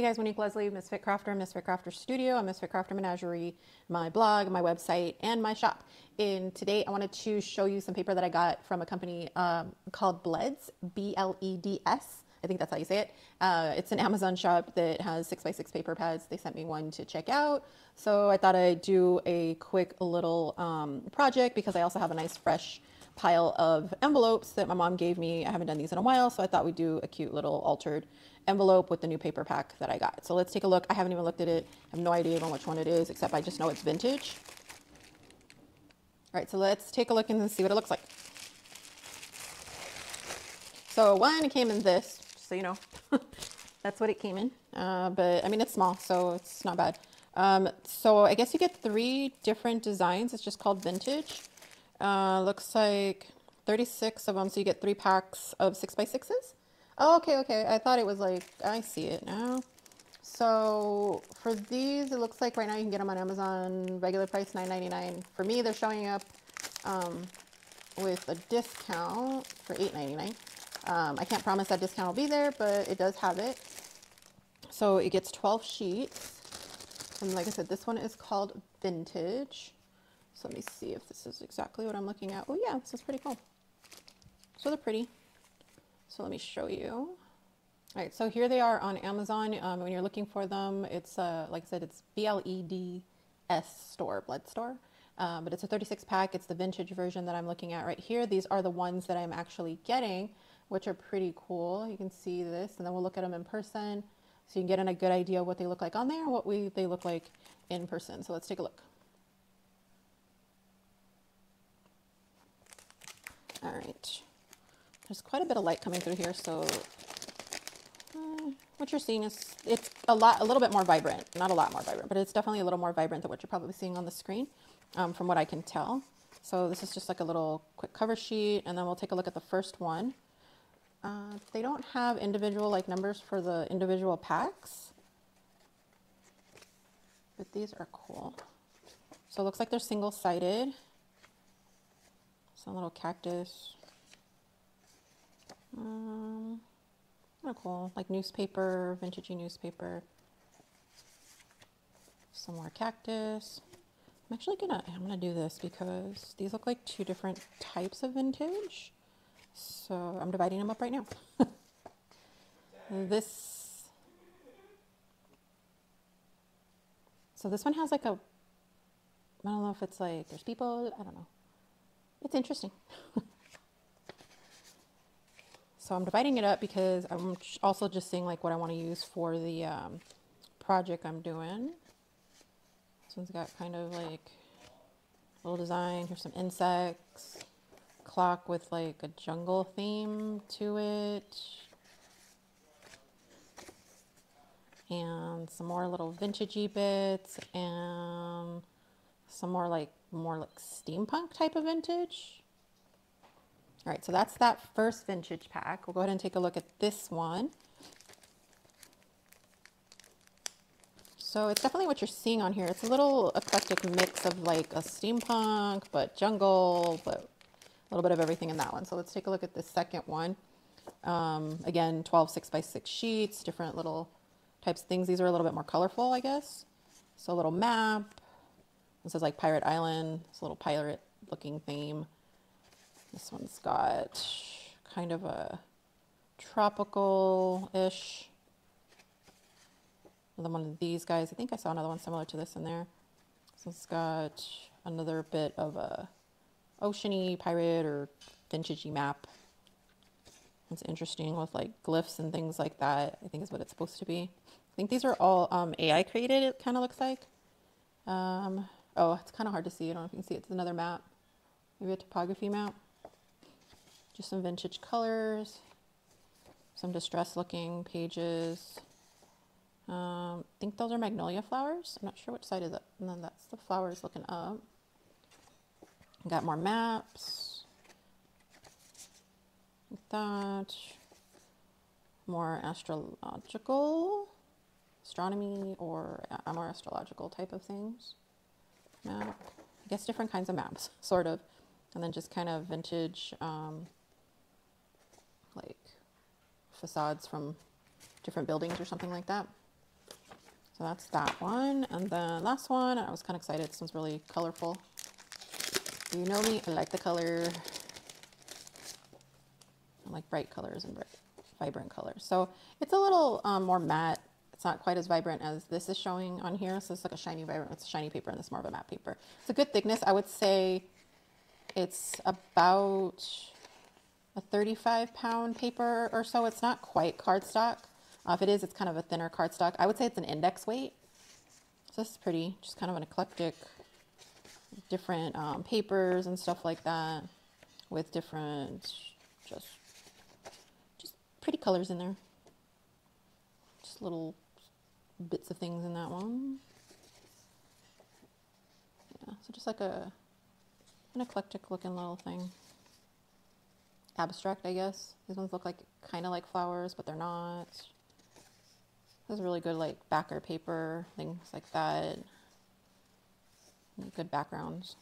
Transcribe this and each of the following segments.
Hey guys, Monique Leslie, Misfit Crafter, Misfit Crafter Studio, and Misfit Crafter Menagerie, my blog, my website, and my shop. And today I wanted to show you some paper that I got from a company called BLEDS, B-L-E-D-S. I think that's how you say it. It's an Amazon shop that has 6x6 paper pads. They sent me one to check out. So I thought I'd do a quick little project because I also have a nice fresh pile of envelopes that my mom gave me. I haven't done these in a while, so I thought we'd do a cute little altered envelope with the new paper pack that I got. So let's take a look. I haven't even looked at it. I have no idea even which one it is, except I just know it's vintage. All right, so let's take a look and see what it looks like. So one came in this, just so you know. That's what it came in. But I mean, it's small, so it's not bad. So I guess you get 3 different designs. It's just called vintage. Looks like 36 of them, so you get 3 packs of 6x6s. Oh, okay. I thought it was like, I see it now. So for these, it looks like right now you can get them on Amazon, regular price $9.99. For me, they're showing up with a discount for $8.99. I can't promise that discount will be there, but it does have it. So it gets 12 sheets. And like I said, this one is called Vintage. So let me see if this is exactly what I'm looking at. Oh yeah, this is pretty cool. So they're pretty. So let me show you. All right, so here they are on Amazon. When you're looking for them, it's like I said, it's BLEDS store, BLEDS store. But it's a 36 pack. It's the vintage version that I'm looking at right here. These are the ones that I'm actually getting, which are pretty cool. You can see this, and then we'll look at them in person, so you can get a good idea of what they look like on there and what they look like in person. So let's take a look. All right, there's quite a bit of light coming through here, so what you're seeing is it's a little bit more vibrant. Not a lot more vibrant, but it's definitely a little more vibrant than what you're probably seeing on the screen, from what I can tell. So this is just like a little quick cover sheet, and then we'll take a look at the first one. They don't have individual numbers for the individual packs, but these are cool. So it looks like they're single-sided. Some little cactus. Kind of cool, like newspaper, vintagey newspaper. Some more cactus. I'm gonna do this because these look like 2 different types of vintage. So I'm dividing them up right now. So this one has like I don't know if it's like, there's people, I don't know. It's interesting. So I'm dividing it up because I'm also just seeing like what I want to use for the project I'm doing. This one's got kind of like a little design. Here's some insects, clock with like a jungle theme to it, and some more little vintagey bits, and some more like steampunk type of vintage. All right, so that's that first vintage pack. We'll go ahead and take a look at this one. So it's definitely what you're seeing on here. It's a little eclectic mix of like a steampunk, but jungle, but a little bit of everything in that one. So let's take a look at the second one. Again, 12 6x6 sheets, different little types of things. These are a little bit more colorful, I guess. So a little map. This is like Pirate Island. It's a little pirate looking theme. This one's got kind of a tropical-ish. Another one of these guys. I think I saw another one similar to this in there. So it's got another bit of a oceany pirate or vintagey map. It's interesting with like glyphs and things like that, I think is what it's supposed to be. I think these are all AI created, it kind of looks like. Oh, it's kind of hard to see. I don't know if you can see it. It's another map. Maybe a topography map. Just some vintage colors. Some distressed looking pages. I think those are magnolia flowers. I'm not sure which side is up. And then that's the flowers looking up. Got more maps. Like that. More astronomy or more astrological type of things. Map. I guess different kinds of maps, sort of. And then just kind of vintage, like facades from different buildings or something like that. So that's that one. And then last one, I was kind of excited. This one's really colorful. You know me, I like the color. I like bright colors and bright, vibrant colors. So it's a little more matte. It's not quite as vibrant as this is showing on here. So it's like a shiny vibrant, it's a shiny paper and it's more of a matte paper. It's a good thickness. I would say it's about a 35-pound paper or so. It's not quite cardstock. If it is, it's kind of a thinner cardstock. I would say it's an index weight. So this is pretty, just kind of an eclectic, different papers and stuff like that with different, just pretty colors in there. Just little bits of things in that one. Yeah, so just like an eclectic looking little thing. Abstract, I guess. These ones look like kind of like flowers, but they're not. This is really good, like backer paper, things like that. Good backgrounds.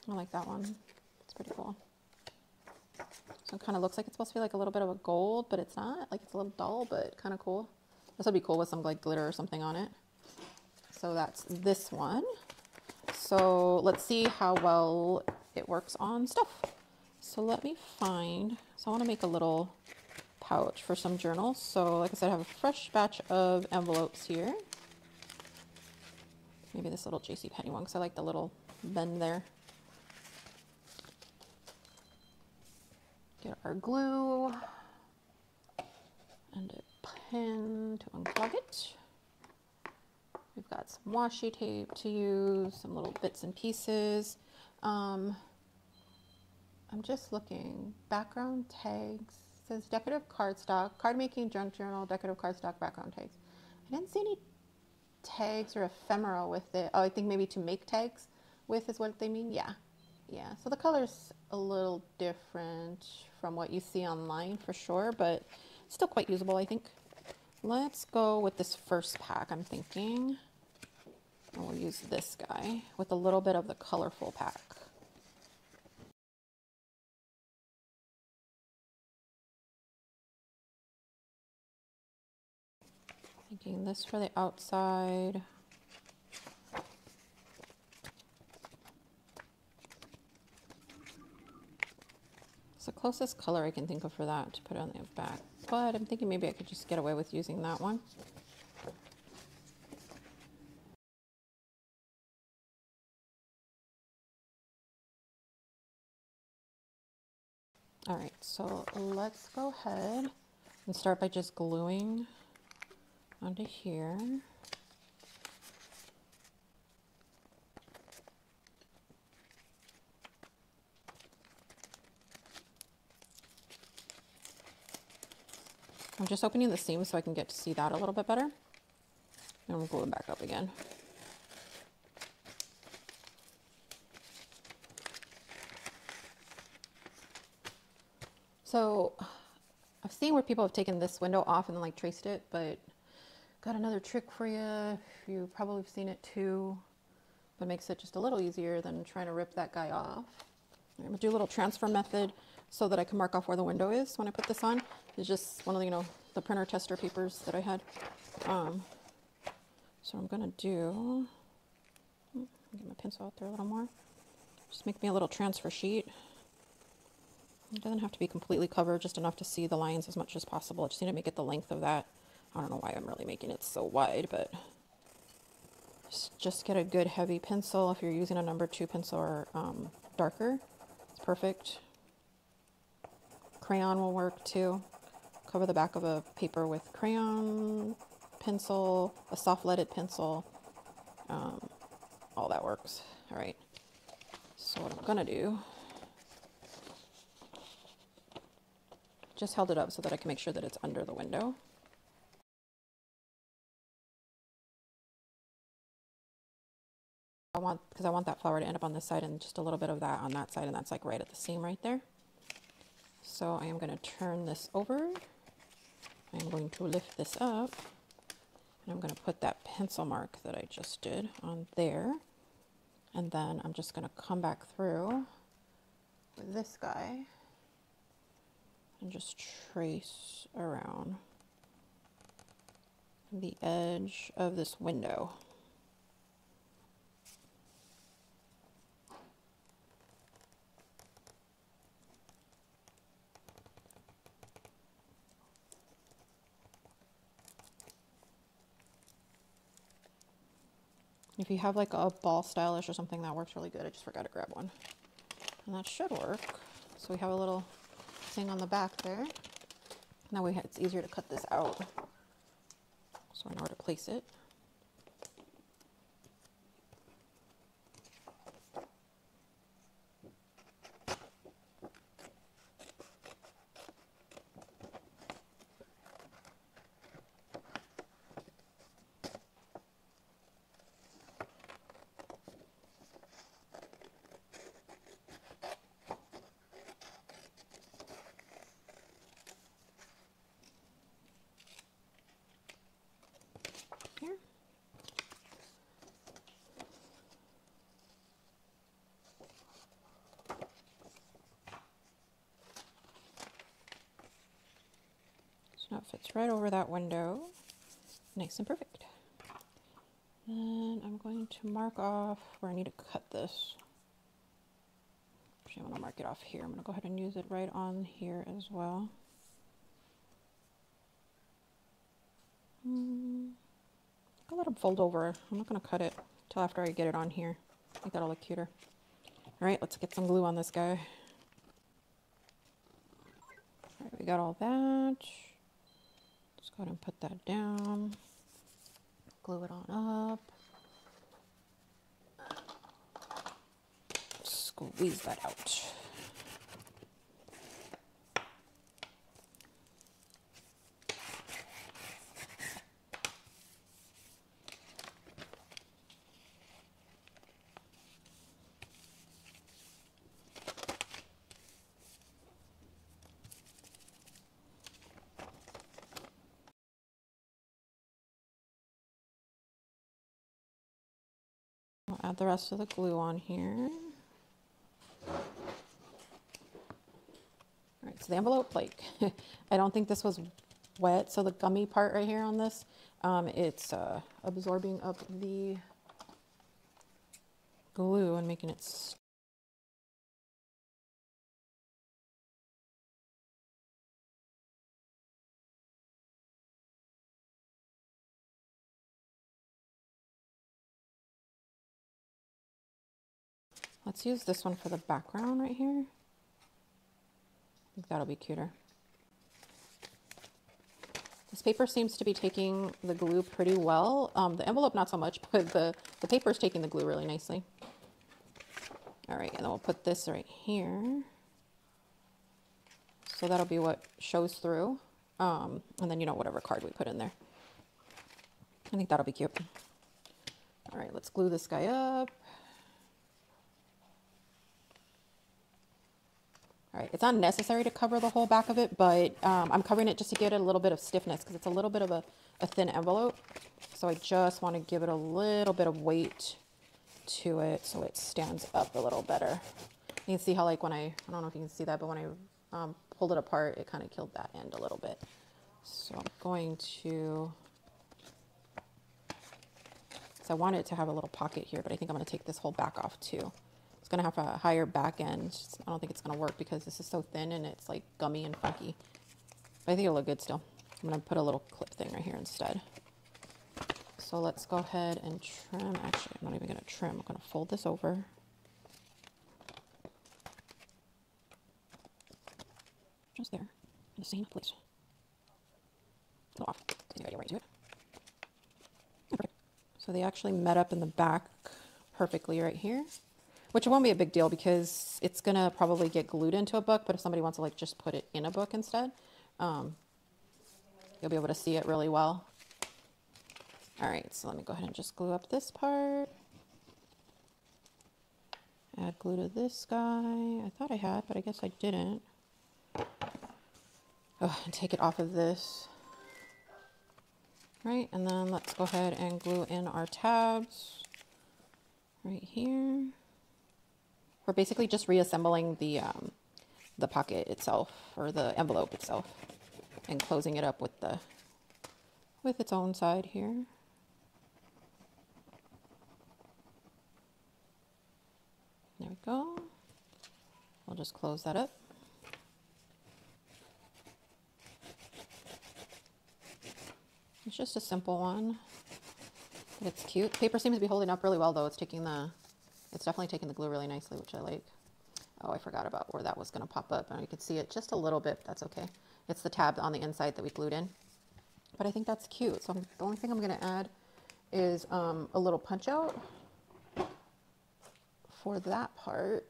I like that one. It's pretty cool. So it kind of looks like it's supposed to be like a little bit of a gold, but it's not. Like it's a little dull, but kind of cool. This would be cool with some like glitter or something on it. So that's this one. So let's see how well it works on stuff. So let me find, so I want to make a little pouch for some journals. So like I said, I have a fresh batch of envelopes here. Maybe this little JCPenney one because I like the little bend there. Get our glue and a pen to unclog it. We've got some washi tape to use, some little bits and pieces. I'm just looking, background tags. It says decorative cardstock, card making, junk journal, decorative cardstock, background tags. I didn't see any tags or ephemera with it. Oh, I think maybe to make tags with is what they mean. Yeah. Yeah. So the color's a little different from what you see online for sure, but still quite usable, I think. Let's go with this first pack, I'm thinking. And we'll use this guy with a little bit of the colorful pack. Thinking this for the outside. It's the closest color I can think of for that to put on the back. But I'm thinking maybe I could just get away with using that one. All right, so let's go ahead and start by just gluing onto here. I'm just opening the seam so I can get to see that a little bit better. And we'll glue it back up again. So I've seen where people have taken this window off and then like traced it, but got another trick for you. You probably have seen it too, but makes it just a little easier than trying to rip that guy off. I'm gonna do a little transfer method so that I can mark off where the window is when I put this on. It's just one of the, the printer tester papers that I had. So I'm gonna do, get my pencil out there a little more. Just make me a little transfer sheet. It doesn't have to be completely covered, just enough to see the lines as much as possible. I just need to make it the length of that. I don't know why I'm really making it so wide, but just get a good heavy pencil. If you're using a number 2 pencil or darker, it's perfect. Crayon will work too. Cover the back of a paper with crayon, pencil, a soft leaded pencil. All that works. All right. So what I'm gonna do, just held it up so that I can make sure that it's under the window. Because I want that flower to end up on this side and just a little bit of that on that side, and that's like right at the seam right there. So I am going to turn this over. I'm going to lift this up, and I'm going to put that pencil mark that I just did on there, and then I'm just going to come back through with this guy and just trace around the edge of this window. If you have like a ball stylish or something, that works really good. I just forgot to grab one. And that should work. So we have a little thing on the back there. Now it's easier to cut this out. So I know where to place it. Here. So now it fits right over that window, nice and perfect. And I'm going to mark off where I need to cut this. Actually, I'm going to mark it off here. I'm going to go ahead and use it right on here as well. I'll let them fold over. I'm not going to cut it until after I get it on here. I think that'll look cuter. All right, let's get some glue on this guy. All right, we got all that. Let's go ahead and put that down. Glue it on up. Squeeze that out. I'll add the rest of the glue on here. All right, so the envelope, like, I don't think this was wet, so the gummy part right here on this, it's absorbing up the glue and making it stick. Let's use this one for the background right here. I think that'll be cuter. This paper seems to be taking the glue pretty well. The envelope not so much, but the paper is taking the glue really nicely. All right, and then we'll put this right here. So that'll be what shows through. And then, you know, whatever card we put in there. I think that'll be cute. All right, let's glue this guy up. All right, it's not necessary to cover the whole back of it, but I'm covering it just to get it a little bit of stiffness because it's a little bit of a thin envelope. So I just want to give it a little bit of weight to it so it stands up a little better. You can see how, like, when I don't know if you can see that, but when I pulled it apart, it kind of killed that end a little bit. So I'm going to, so I want it to have a little pocket here, but I think I'm going to take this whole back off too. It's going to have a higher back end. I don't think it's going to work because this is so thin and it's like gummy and funky. But I think it'll look good still. I'm going to put a little clip thing right here instead. So let's go ahead and trim. Actually, I'm not even going to trim. I'm going to fold this over. Just there, in the same place. Go off. I got right to it. Perfect. So they actually met up in the back perfectly right here, which won't be a big deal because it's gonna probably get glued into a book. But if somebody wants to like just put it in a book instead, you'll be able to see it really well. All right, so let me go ahead and just glue up this part. Add glue to this guy. I thought I had, but I guess I didn't. Oh, and take it off of this. Right, and then let's go ahead and glue in our tabs right here. We're basically just reassembling the pocket itself, or the envelope itself, and closing it up with the with its own side here. There we go. We'll just close that up. It's just a simple one, but it's cute. Paper seems to be holding up really well though. It's definitely taking the glue really nicely, which I like. Oh, I forgot about where that was going to pop up, and you could see it just a little bit. That's okay. It's the tab on the inside that we glued in, but I think that's cute. So the only thing I'm going to add is a little punch out for that part.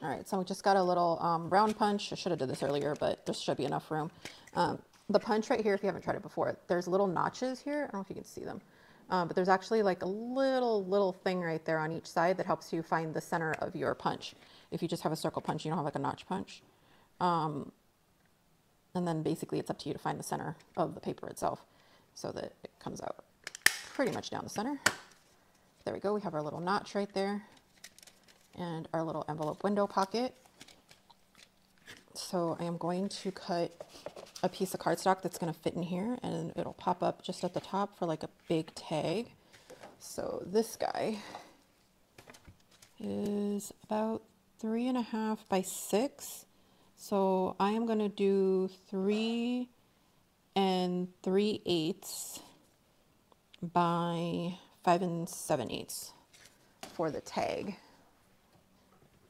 All right, so we just got a little round punch. I should have did this earlier, but there should be enough room. The punch right here, if you haven't tried it before, there's little notches here. I don't know if you can see them, but there's actually like a little thing right there on each side that helps you find the center of your punch. If you just have a circle punch, you don't have like a notch punch. And then basically it's up to you to find the center of the paper itself so that it comes out pretty much down the center. There we go. We have our little notch right there and our little envelope window pocket. So I am going to cut a piece of cardstock that's going to fit in here, and it'll pop up just at the top for like a big tag. So this guy is about 3.5 by 6. So I am going to do 3 3/8 by 5 7/8 for the tag.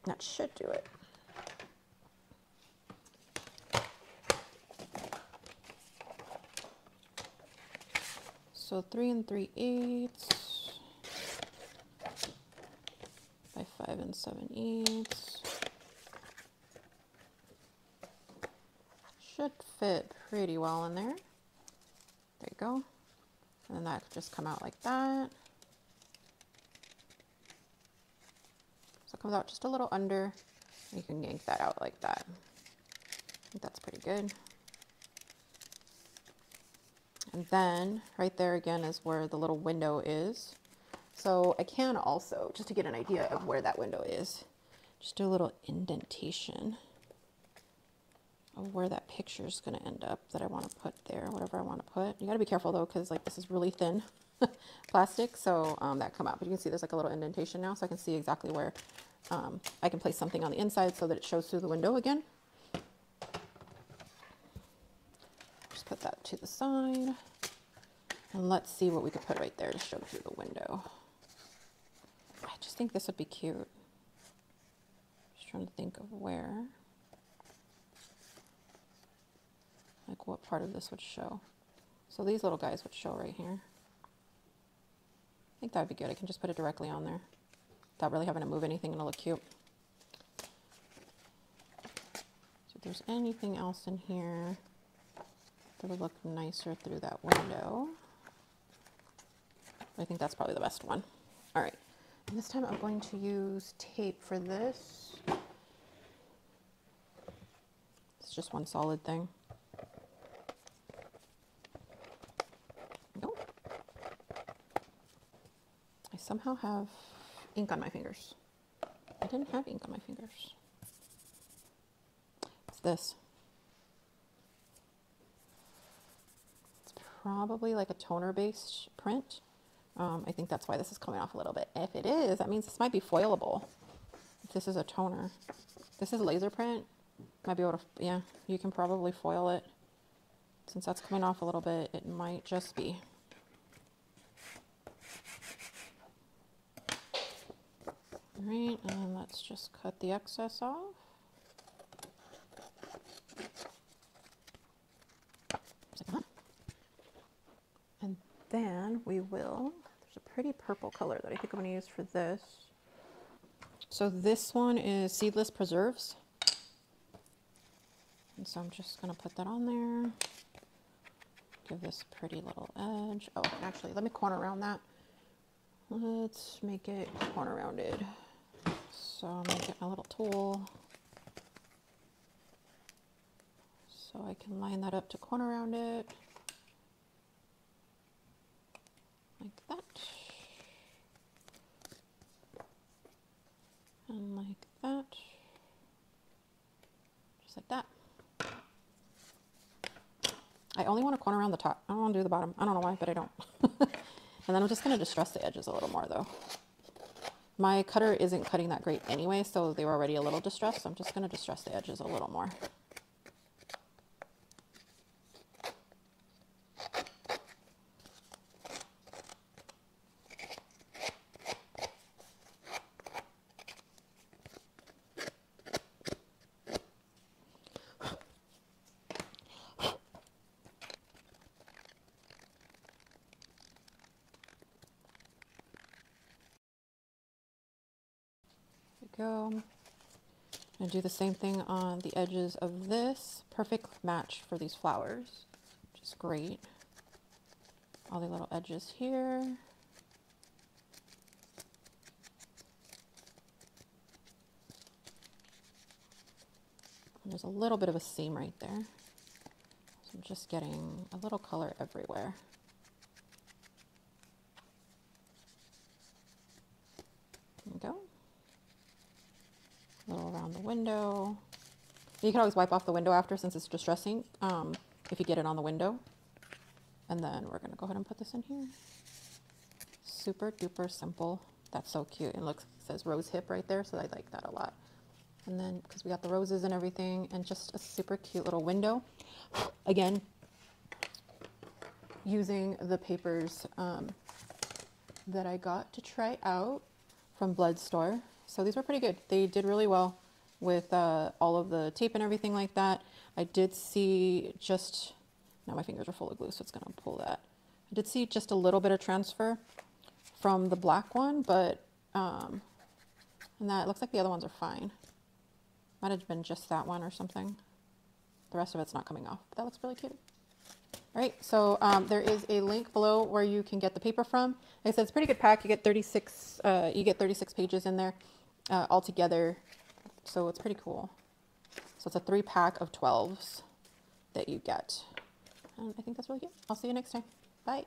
That should do it. So 3 3/8 by 5 7/8 should fit pretty well in there. There you go. And then that could just come out like that. So it comes out just a little under. You can yank that out like that. I think that's pretty good. And then right there again is where the little window is. So I can also, just to get an idea of where that window is, just do a little indentation of where that picture is going to end up that I want to put there, whatever I want to put. You got to be careful though, because like this is really thin plastic, so that come out. But you can see there's like a little indentation now, so I can see exactly where I can place something on the inside so that it shows through the window again. Just put that to the side. And let's see what we could put right there to show through the window. I just think this would be cute. Just trying to think of where. Like what part of this would show. So these little guys would show right here. I think that would be good. I can just put it directly on there without really having to move anything, and it'll look cute. So if there's anything else in here that would look nicer through that window, I think that's probably the best one. All right, and this time I'm going to use tape for this. It's just one solid thing. Nope. I somehow have ink on my fingers. I didn't have ink on my fingers. It's this. It's probably like a toner-based print. I think that's why this is coming off a little bit. If it is, that means this might be foilable. If this is a toner. This is laser print. Might be able to, yeah, you can probably foil it. Since that's coming off a little bit, it might just be. All right, and let's just cut the excess off. And then we will, there's a pretty purple color that I think I'm going to use for this. So this one is Seedless Preserves. And so I'm just going to put that on there. Give this a pretty little edge. Oh, actually, let me corner round that. Let's make it corner rounded. So I'm going to get my little tool so I can line that up to corner round it. Like that. And like that. Just like that. I only want a corner around the top. I don't want to do the bottom. I don't know why, but I don't. And then I'm just going to distress the edges a little more though. My cutter isn't cutting that great anyway, so they were already a little distressed. So I'm just going to distress the edges a little more. Go and do the same thing on the edges of this. Perfect match for these flowers, which is great. All the little edges here. And there's a little bit of a seam right there. So I'm just getting a little color everywhere. There we go. A little around the window. You can always wipe off the window after since it's distressing, if you get it on the window. And then we're gonna go ahead and put this in here. Super duper simple. That's so cute. And looks, it says rose hip right there, so I like that a lot. And then, because we got the roses and everything, and just a super cute little window. Again, using the papers that I got to try out from BLEDS store. So these were pretty good. They did really well with all of the tape and everything like that. I did see just, now my fingers are full of glue, so it's gonna pull that. I did see just a little bit of transfer from the black one, but, and that, it looks like the other ones are fine. Might have been just that one or something. The rest of it's not coming off, but that looks really cute. All right, so there is a link below where you can get the paper from. Like I said, it's a pretty good pack. You get 36 pages in there all together, so it's pretty cool. So it's a 3-pack of 12s that you get. And I think that's really good. I'll see you next time. Bye.